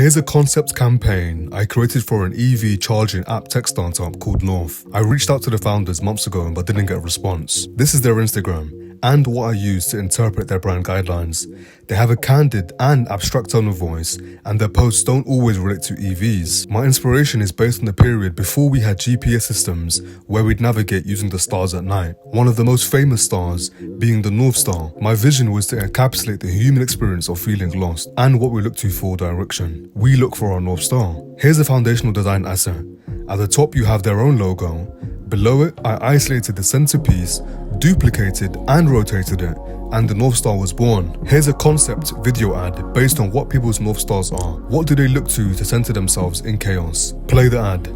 Here's a concept campaign I created for an EV charging app tech startup called Northe. I reached out to the founders months ago but didn't get a response. This is their Instagram and what I use to interpret their brand guidelines. They have a candid and abstract tone of voice, and their posts don't always relate to EVs. My inspiration is based on the period before we had GPS systems where we'd navigate using the stars at night. One of the most famous stars being the North Star. My vision was to encapsulate the human experience of feeling lost and what we look to for direction. We look for our North Star. Here's a foundational design asset. At the top you have their own logo. Below it, I isolated the centerpiece, duplicated and rotated it, and the North Star was born. Here's a concept video ad based on what people's North Stars are. What do they look to center themselves in chaos? Play the ad.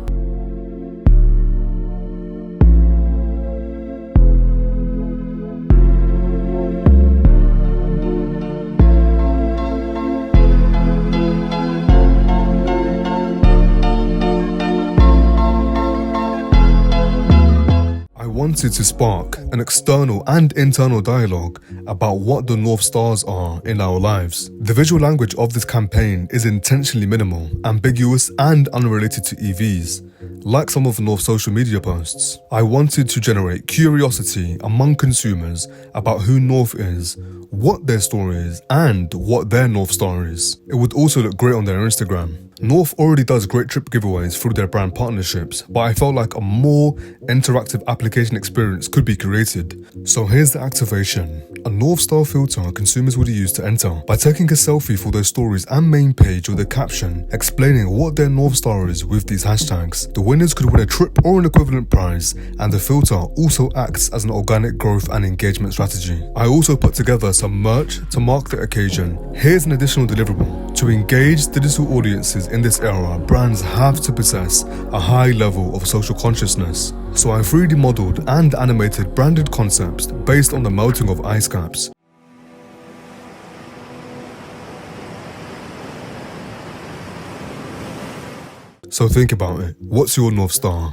I wanted to spark an external and internal dialogue about what the North Stars are in our lives. The visual language of this campaign is intentionally minimal, ambiguous and unrelated to EVs, like some of North's social media posts. I wanted to generate curiosity among consumers about who North is, what their story is, and what their North Star is. It would also look great on their Instagram. North already does great trip giveaways through their brand partnerships, but I felt like a more interactive application experience could be created. So here's the activation. A North Star filter consumers would use to enter. By taking a selfie for their stories and main page with a caption explaining what their North Star is with these hashtags, the winners could win a trip or an equivalent prize, and the filter also acts as an organic growth and engagement strategy. I also put together some merch to mark the occasion. Here's an additional deliverable. To engage digital audiences in this era, brands have to possess a high level of social consciousness. So I 3D modeled and animated branded concepts based on the melting of ice caps. So think about it. What's your North Star?